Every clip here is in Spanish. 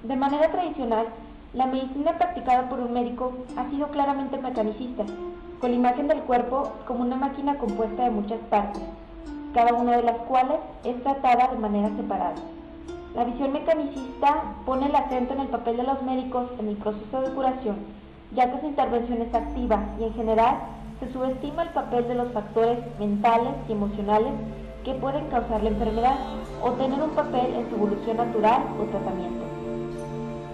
De manera tradicional, la medicina practicada por un médico ha sido claramente mecanicista, con la imagen del cuerpo como una máquina compuesta de muchas partes, cada una de las cuales es tratada de manera separada. La visión mecanicista pone el acento en el papel de los médicos en el proceso de curación, ya que su intervención es activa y en general se subestima el papel de los factores mentales y emocionales que pueden causar la enfermedad o tener un papel en su evolución natural o tratamiento.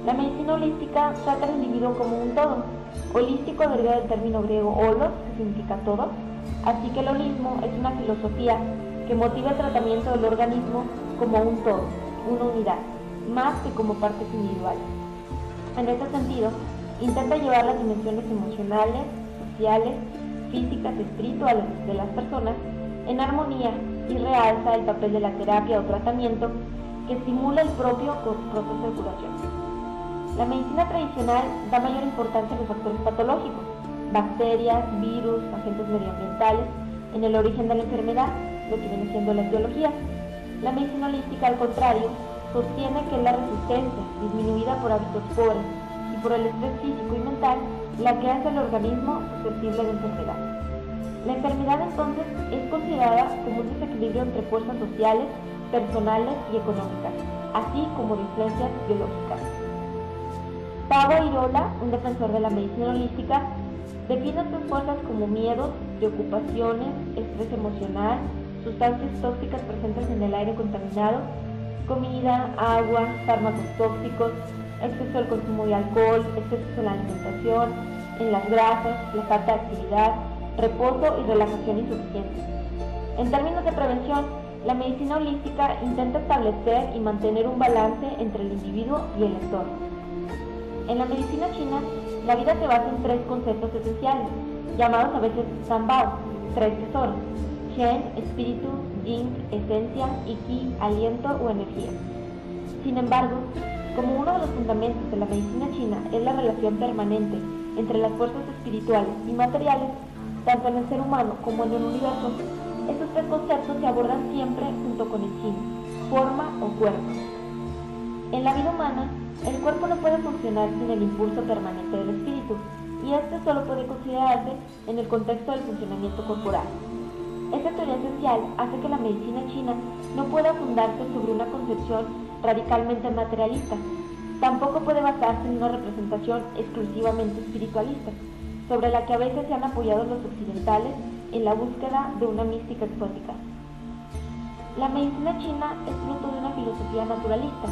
La medicina holística trata al individuo como un todo. Holístico deriva del término griego holos, que significa todo, así que el holismo es una filosofía que motiva el tratamiento del organismo como un todo, una unidad, más que como partes individuales. En este sentido, intenta llevar las dimensiones emocionales, sociales, físicas y espirituales de las personas en armonía y realza el papel de la terapia o tratamiento que estimula el propio proceso de curación. La medicina tradicional da mayor importancia a los factores patológicos, bacterias, virus, agentes medioambientales, en el origen de la enfermedad, lo que viene siendo la etiología. La medicina holística, al contrario, sostiene que es la resistencia, disminuida por hábitos pobres y por el estrés físico y mental, la que hace al organismo susceptible de enfermedad. La enfermedad entonces es considerada como un desequilibrio entre fuerzas sociales, personales y económicas, así como de influencias biológicas. Pavo Irola, un defensor de la medicina holística, define estas fuerzas como miedos, preocupaciones, estrés emocional, sustancias tóxicas presentes en el aire contaminado, comida, agua, fármacos tóxicos, exceso del consumo de alcohol, excesos en la alimentación, en las grasas, la falta de actividad, reposo y relajación insuficiente. En términos de prevención, la medicina holística intenta establecer y mantener un balance entre el individuo y el entorno. En la medicina china, la vida se basa en tres conceptos esenciales, llamados a veces Sanbao, tres tesoros: Shen, espíritu; Jing, esencia; y Qi, aliento o energía. Sin embargo, como uno de los fundamentos de la medicina china es la relación permanente entre las fuerzas espirituales y materiales, tanto en el ser humano como en el universo, estos tres conceptos se abordan siempre junto con el Qin, forma o cuerpo. En la vida humana, el cuerpo no puede funcionar sin el impulso permanente del espíritu, y este solo puede considerarse en el contexto del funcionamiento corporal. Esta teoría esencial hace que la medicina china no pueda fundarse sobre una concepción radicalmente materialista. Tampoco puede basarse en una representación exclusivamente espiritualista, sobre la que a veces se han apoyado los occidentales en la búsqueda de una mística exótica. La medicina china es fruto de una filosofía naturalista,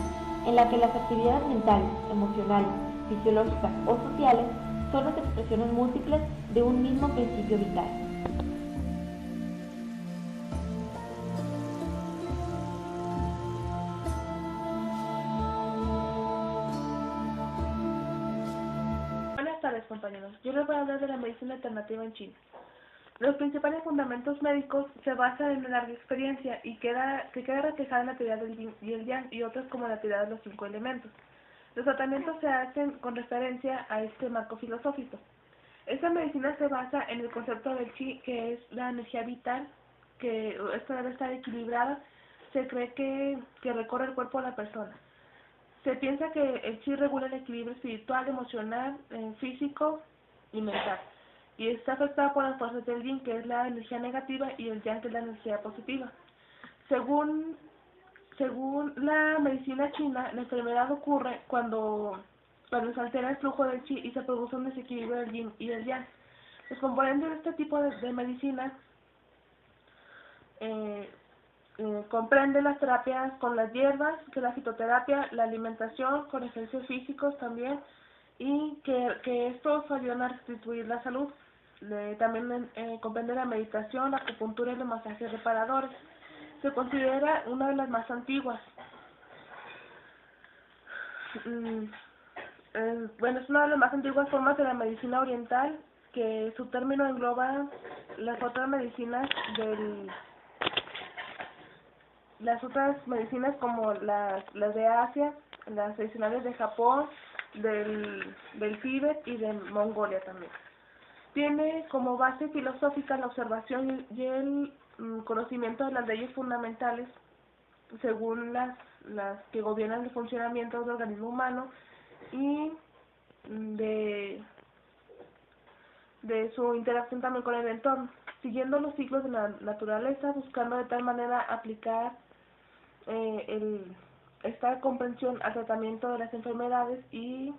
en la que las actividades mentales, emocionales, fisiológicas o sociales son las expresiones múltiples de un mismo principio vital. Buenas tardes, compañeros. Yo les voy a hablar de la medicina alternativa en China. Los principales fundamentos médicos se basan en una larga experiencia y queda reflejada en la teoría del yin y el yang y otras como la teoría de los 5 elementos. Los tratamientos se hacen con referencia a este marco filosófico. Esta medicina se basa en el concepto del chi, que es la energía vital, que esta debe estar equilibrada. Se cree que recorre el cuerpo de la persona. Se piensa que el chi regula el equilibrio espiritual, emocional, físico y mental. Y está afectada por las fuerzas del yin, que es la energía negativa, y el yang, que es la energía positiva. Según la medicina china, la enfermedad ocurre cuando se altera el flujo del chi y se produce un desequilibrio del yin y del yang. Los componentes de este tipo de medicina comprende las terapias con las hierbas, que es la fitoterapia, la alimentación, con ejercicios físicos también, y que estos ayudan a restituir la salud. También comprende la meditación, la acupuntura y los masajes reparadores. Se considera una de las más antiguas. Bueno, es una de las más antiguas formas de la medicina oriental, que su término engloba las otras medicinas como las de Asia, las tradicionales de Japón, del Tíbet y de Mongolia también. Tiene como base filosófica la observación y el conocimiento de las leyes fundamentales según las las que gobiernan el funcionamiento del organismo humano y de su interacción también con el entorno, siguiendo los ciclos de la naturaleza, buscando de tal manera aplicar esta comprensión al tratamiento de las enfermedades y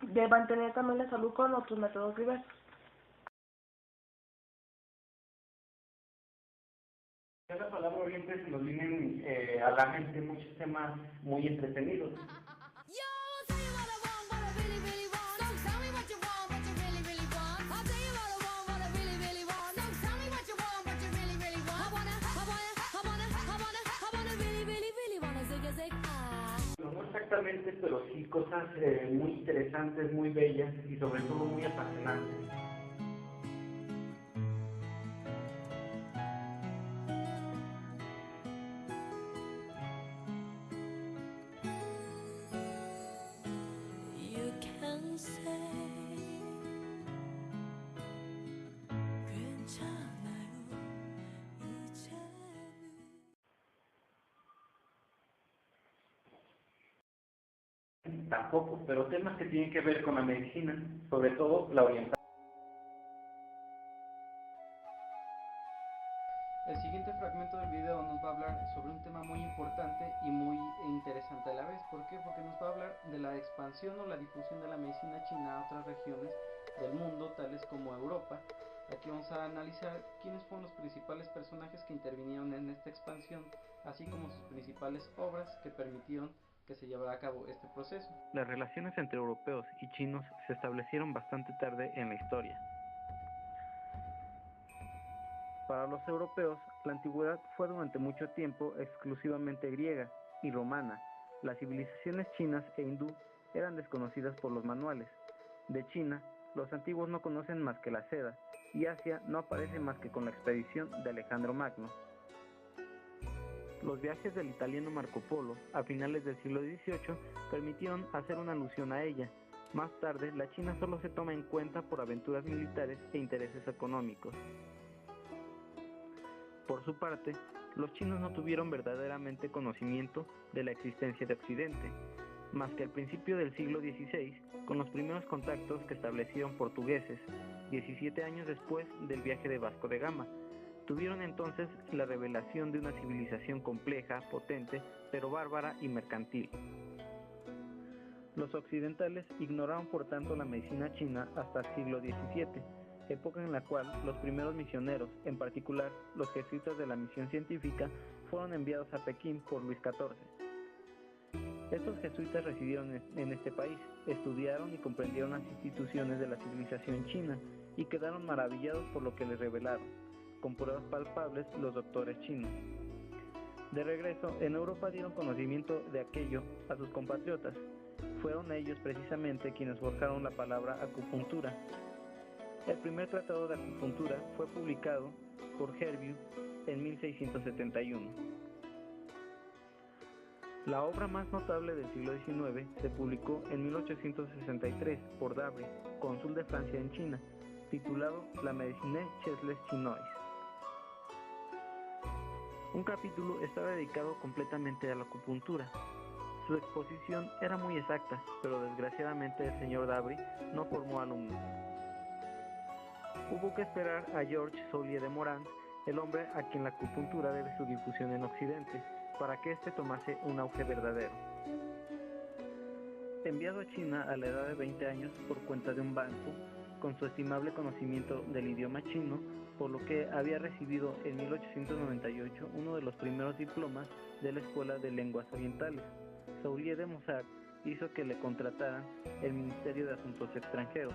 de mantener también la salud con otros métodos diversos. Cada palabra oriente se nos vienen a la mente muchos temas muy entretenidos. No exactamente, pero sí cosas muy interesantes, muy bellas y sobre todo muy apasionantes. Tampoco, pero temas que tienen que ver con la medicina, sobre todo la oriental. El siguiente fragmento del video nos va a hablar sobre un tema muy importante y muy interesante a la vez. ¿Por qué? Porque nos va a hablar de la expansión o la difusión de la medicina china a otras regiones del mundo, tales como Europa. Aquí vamos a analizar quiénes fueron los principales personajes que intervinieron en esta expansión, así como sus principales obras que permitieron que se llevara a cabo este proceso. Las relaciones entre europeos y chinos se establecieron bastante tarde en la historia. Para los europeos, la antigüedad fue durante mucho tiempo exclusivamente griega y romana. Las civilizaciones chinas e hindú eran desconocidas por los manuales. De China, los antiguos no conocen más que la seda, y Asia no aparece más que con la expedición de Alejandro Magno. Los viajes del italiano Marco Polo a finales del siglo XVIII permitieron hacer una alusión a ella. Más tarde, la China solo se toma en cuenta por aventuras militares e intereses económicos. Por su parte, los chinos no tuvieron verdaderamente conocimiento de la existencia de Occidente, más que al principio del siglo XVI, con los primeros contactos que establecieron portugueses, 17 años después del viaje de Vasco de Gama. Tuvieron entonces la revelación de una civilización compleja, potente, pero bárbara y mercantil. Los occidentales ignoraron por tanto la medicina china hasta el siglo XVII, época en la cual los primeros misioneros, en particular los jesuitas de la misión científica, fueron enviados a Pekín por Luis XIV. Estos jesuitas residieron en este país, estudiaron y comprendieron las instituciones de la civilización china y quedaron maravillados por lo que les revelaron, con pruebas palpables, los doctores chinos. De regreso, en Europa dieron conocimiento de aquello a sus compatriotas. Fueron ellos precisamente quienes forjaron la palabra acupuntura. El primer tratado de acupuntura fue publicado por Hervieux en 1671. La obra más notable del siglo XIX se publicó en 1863 por Davry, cónsul de Francia en China, titulado La Médecine chez les Chinois. Un capítulo estaba dedicado completamente a la acupuntura. Su exposición era muy exacta, pero desgraciadamente el señor Davry no formó alumnos. Hubo que esperar a Georges Soulier de Morand, el hombre a quien la acupuntura debe su difusión en Occidente, para que éste tomase un auge verdadero. Enviado a China a la edad de 20 años por cuenta de un banco, con su estimable conocimiento del idioma chino, por lo que había recibido en 1898 uno de los primeros diplomas de la Escuela de Lenguas Orientales, Soulier de Mossac hizo que le contrataran el Ministerio de Asuntos Extranjeros.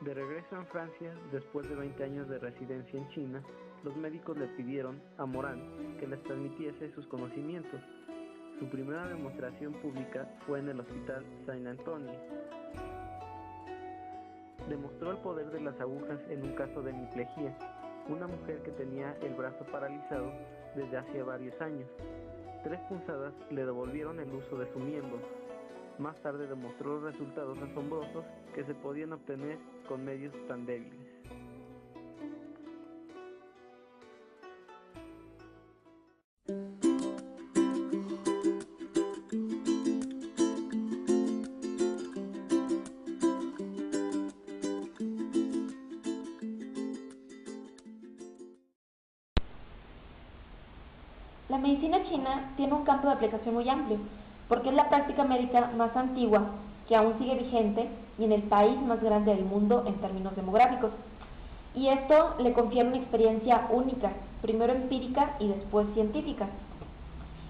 De regreso en Francia, después de 20 años de residencia en China, los médicos le pidieron a Morand que les transmitiese sus conocimientos. Su primera demostración pública fue en el Hospital Saint-Antoine. Demostró el poder de las agujas en un caso de hemiplegia, una mujer que tenía el brazo paralizado desde hacía varios años. 3 punzadas le devolvieron el uso de su miembro. Más tarde demostró los resultados asombrosos que se podían obtener con medios tan débiles. La medicina china tiene un campo de aplicación muy amplio, porque es la práctica médica más antigua, que aún sigue vigente, y en el país más grande del mundo en términos demográficos. Y esto le confiere una experiencia única, primero empírica y después científica.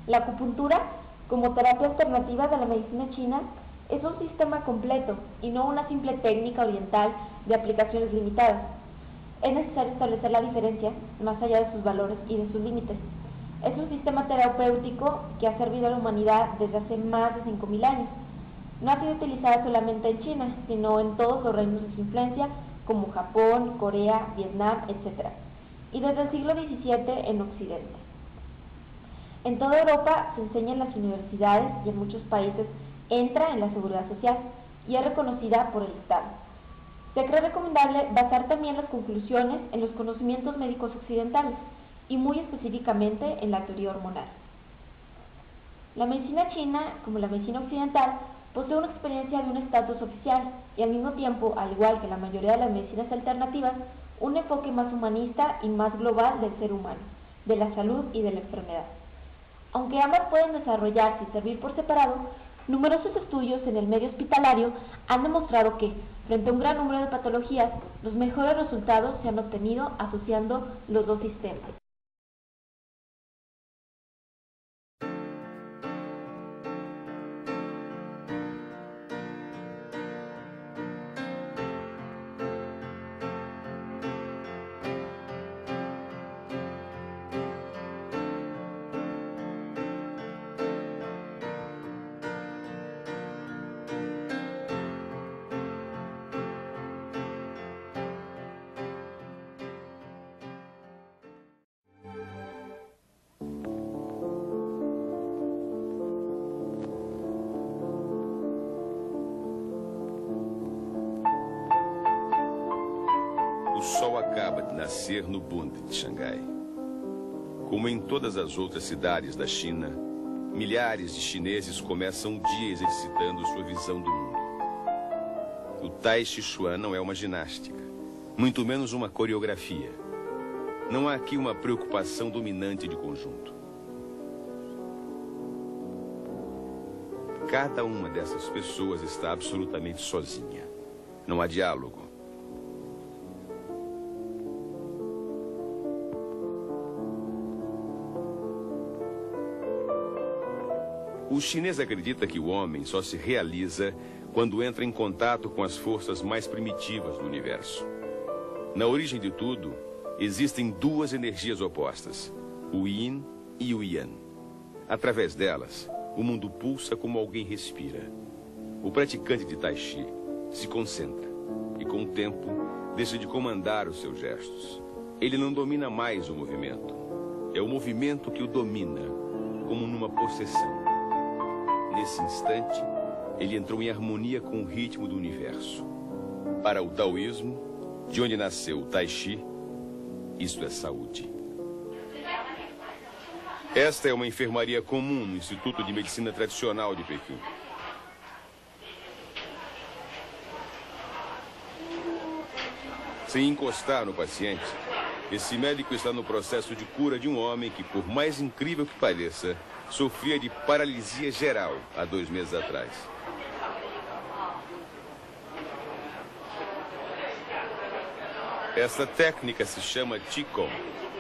La acupuntura, como terapia alternativa de la medicina china, es un sistema completo y no una simple técnica oriental de aplicaciones limitadas. Es necesario establecer la diferencia, más allá de sus valores y de sus límites. Es un sistema terapéutico que ha servido a la humanidad desde hace más de 5.000 años. No ha sido utilizada solamente en China, sino en todos los reinos de su influencia, como Japón, Corea, Vietnam, etc. Y desde el siglo XVII en Occidente. En toda Europa se enseña en las universidades y en muchos países entra en la seguridad social y es reconocida por el Estado. Se cree recomendable basar también las conclusiones en los conocimientos médicos occidentales y muy específicamente en la teoría hormonal. La medicina china, como la medicina occidental, posee una experiencia de un estatus oficial y al mismo tiempo, al igual que la mayoría de las medicinas alternativas, un enfoque más humanista y más global del ser humano, de la salud y de la enfermedad. Aunque ambas pueden desarrollarse y servir por separado, numerosos estudios en el medio hospitalario han demostrado que, frente a un gran número de patologías, los mejores resultados se han obtenido asociando los dos sistemas. O sol acaba de nascer no bonde de Xangai. Como em todas as outras cidades da China, milhares de chineses começam o dia exercitando sua visão do mundo. O Tai Chi Chuan não é uma ginástica, muito menos uma coreografia. Não há aqui uma preocupação dominante de conjunto. Cada uma dessas pessoas está absolutamente sozinha. Não há diálogo. O chinês acredita que o homem só se realiza quando entra em contato com as forças mais primitivas do universo. Na origem de tudo, existem duas energias opostas, o Yin e o Yang. Através delas, o mundo pulsa como alguém respira. O praticante de Tai Chi se concentra e, com o tempo, deixa de comandar os seus gestos. Ele não domina mais o movimento. É o movimento que o domina, como numa possessão. Nesse instante, ele entrou em harmonia com o ritmo do universo. Para o taoísmo, de onde nasceu o Tai Chi, isto é saúde. Esta é uma enfermaria comum no Instituto de Medicina Tradicional de Pequim. Sem encostar no paciente, esse médico está no processo de cura de um homem que, por mais incrível que pareça, sofria de paralisia geral há 2 meses atrás. Essa técnica se chama Qigong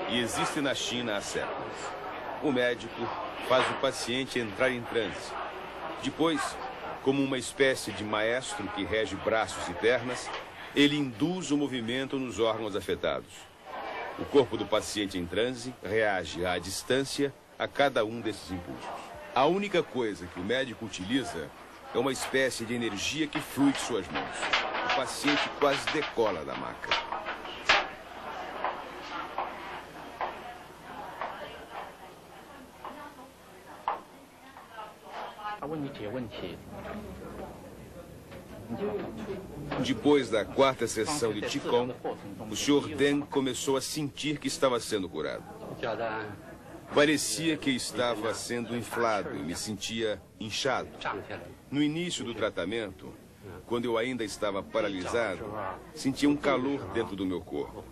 e existe na China há séculos. O médico faz o paciente entrar em transe. Depois, como uma espécie de maestro que rege braços e pernas, ele induz o movimento nos órgãos afetados. O corpo do paciente em transe reage à distância a cada um desses impulsos. A única coisa que o médico utiliza é uma espécie de energia que flui de suas mãos. O paciente quase decola da maca. Depois da 4ª sessão de Qigong, o Sr. Deng começou a sentir que estava sendo curado. Parecia que estava sendo inflado e me sentia inchado. No início do tratamento, quando eu ainda estava paralisado, sentia um calor dentro do meu corpo.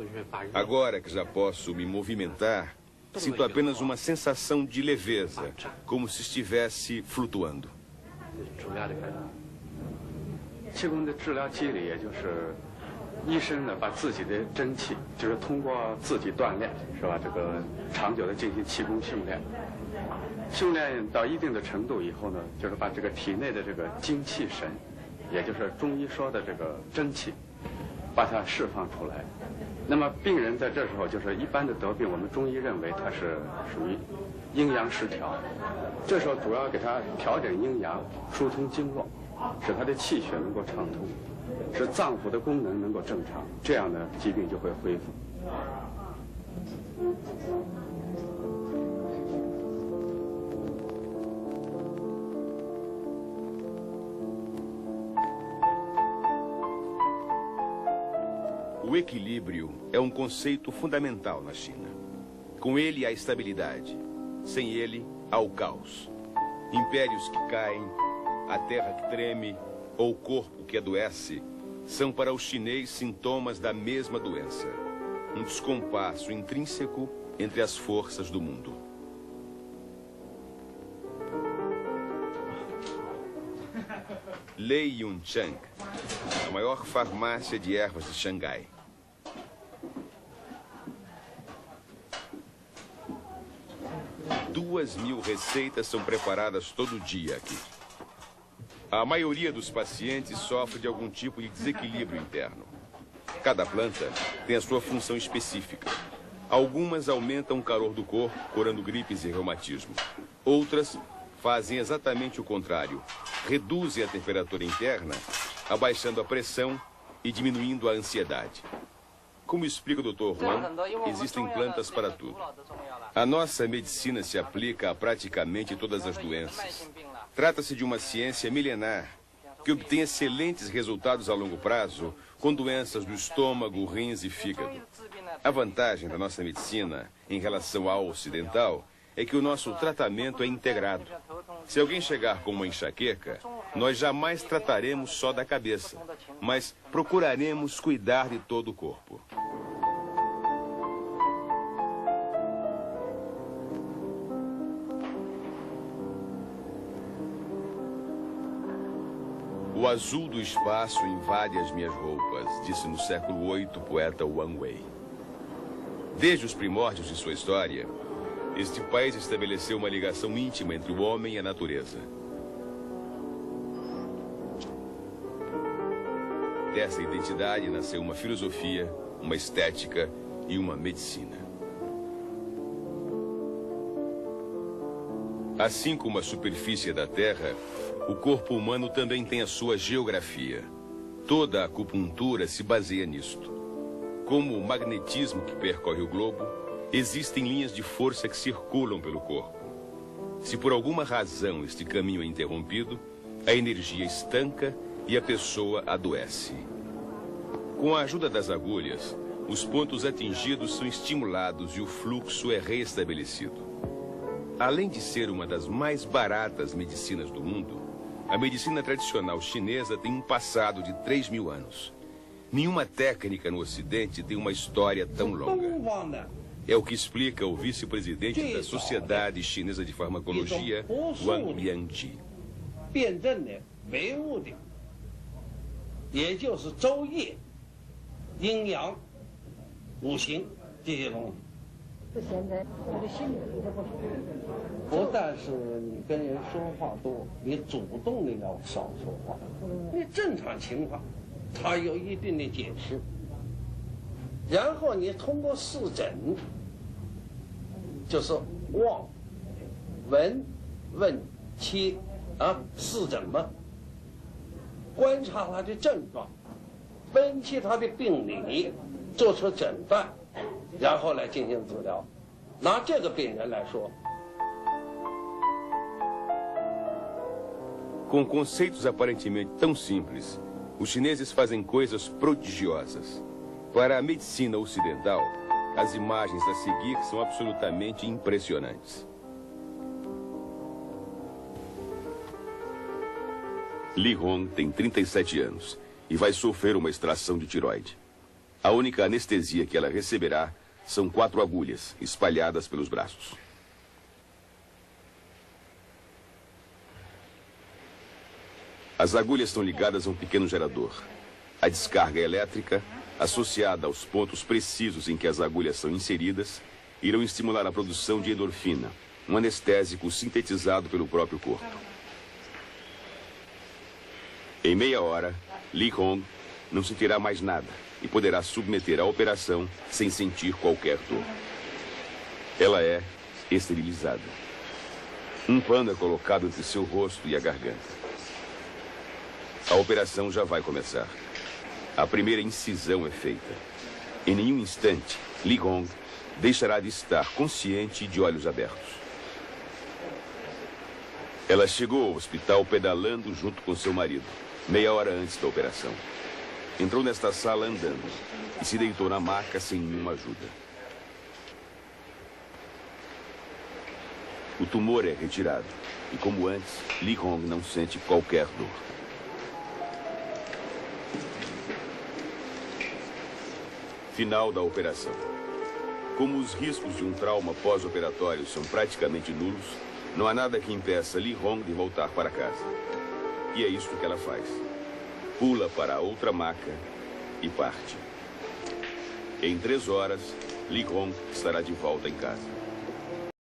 Agora que já posso me movimentar, sinto apenas uma sensação de leveza, como se estivesse flutuando. 气功的治疗机理，也就是医生呢把自己的真气，就是通过自己锻炼，是吧？这个长久的进行气功训练，训练到一定的程度以后呢，就是把这个体内的这个精气神，也就是中医说的这个真气，把它释放出来。那么病人在这时候就是一般的得病，我们中医认为它是属于阴阳失调，这时候主要给他调整阴阳，疏通经络，使他的气血能够畅通，使脏腑的功能能够正常，这样呢疾病就会恢复。O equilíbrio é um conceito fundamental na China. Com ele há estabilidade, sem ele há o caos. Impérios que caem, a terra que treme ou o corpo que adoece são para o chinês sintomas da mesma doença. Um descompasso intrínseco entre as forças do mundo. Lei Yunchang, a maior farmácia de ervas de Xangai. Duas 2.000 receitas são preparadas todo dia aqui. A maioria dos pacientes sofre de algum tipo de desequilíbrio interno. Cada planta tem a sua função específica. Algumas aumentam o calor do corpo, curando gripes e reumatismo. Outras fazem exatamente o contrário. Reduzem a temperatura interna, abaixando a pressão e diminuindo a ansiedade. Como explica o Dr. Huang, existem plantas para tudo. A nossa medicina se aplica a praticamente todas as doenças. Trata-se de uma ciência milenar que obtém excelentes resultados a longo prazo com doenças do estômago, rins e fígado. A vantagem da nossa medicina em relação ao ocidental é que o nosso tratamento é integrado. Se alguém chegar com uma enxaqueca, nós jamais trataremos só da cabeça, mas procuraremos cuidar de todo o corpo. O azul do espaço invade as minhas roupas, disse no século VIII o poeta Wang Wei. Desde os primórdios de sua história, este país estabeleceu uma ligação íntima entre o homem e a natureza. Dessa identidade nasceu uma filosofia, uma estética e uma medicina. Assim como a superfície da Terra, o corpo humano também tem a sua geografia. Toda a acupuntura se baseia nisto. Como o magnetismo que percorre o globo, existem linhas de força que circulam pelo corpo. Se por alguma razão este caminho é interrompido, a energia estanca e a pessoa adoece. Com a ajuda das agulhas, os pontos atingidos são estimulados e o fluxo é reestabelecido. Além de ser uma das mais baratas medicinas do mundo, a medicina tradicional chinesa tem um passado de 3.000 anos. Nenhuma técnica no Ocidente tem uma história tão longa. É o que explica o vice-presidente da Sociedade Chinesa de Farmacologia, Wang Liangji. 也就是昼夜、阴阳、五行这些东西。现在我的心里头不舒服。不但是你跟人说话多，你主动的要少说话。你正常情况，它有一定的解释。然后你通过视诊，就是望、闻、问、切啊，视诊嘛。 观察他的症状，分析他的病理，做出诊断，然后来进行治疗。拿这个病人来说， Com conceitos aparentemente tão simples, os chineses fazem coisas prodigiosas. Para a medicina ocidental, as imagens a seguir são absolutamente impressionantes. Li Hong tem 37 anos e vai sofrer uma extração de tiroide. A única anestesia que ela receberá São 4 agulhas espalhadas pelos braços. As agulhas estão ligadas a um pequeno gerador. A descarga elétrica, associada aos pontos precisos em que as agulhas são inseridas, irão estimular a produção de endorfina, um anestésico sintetizado pelo próprio corpo. Em meia hora, Li Hong não sentirá mais nada e poderá submeter a operação sem sentir qualquer dor. Ela é esterilizada. Um pano é colocado entre seu rosto e a garganta. A operação já vai começar. A primeira incisão é feita. Em nenhum instante, Li Hong deixará de estar consciente e de olhos abertos. Ela chegou ao hospital pedalando junto com seu marido, meia hora antes da operação. Entrou nesta sala andando e se deitou na maca sem nenhuma ajuda. O tumor é retirado e, como antes, Li Hong não sente qualquer dor. Final da operação. Como os riscos de um trauma pós-operatório são praticamente nulos, não há nada que impeça Li Hong de voltar para casa. E é isso que ela faz. Pula para a outra maca e parte. Em 3 horas, Li Hong estará de volta em casa.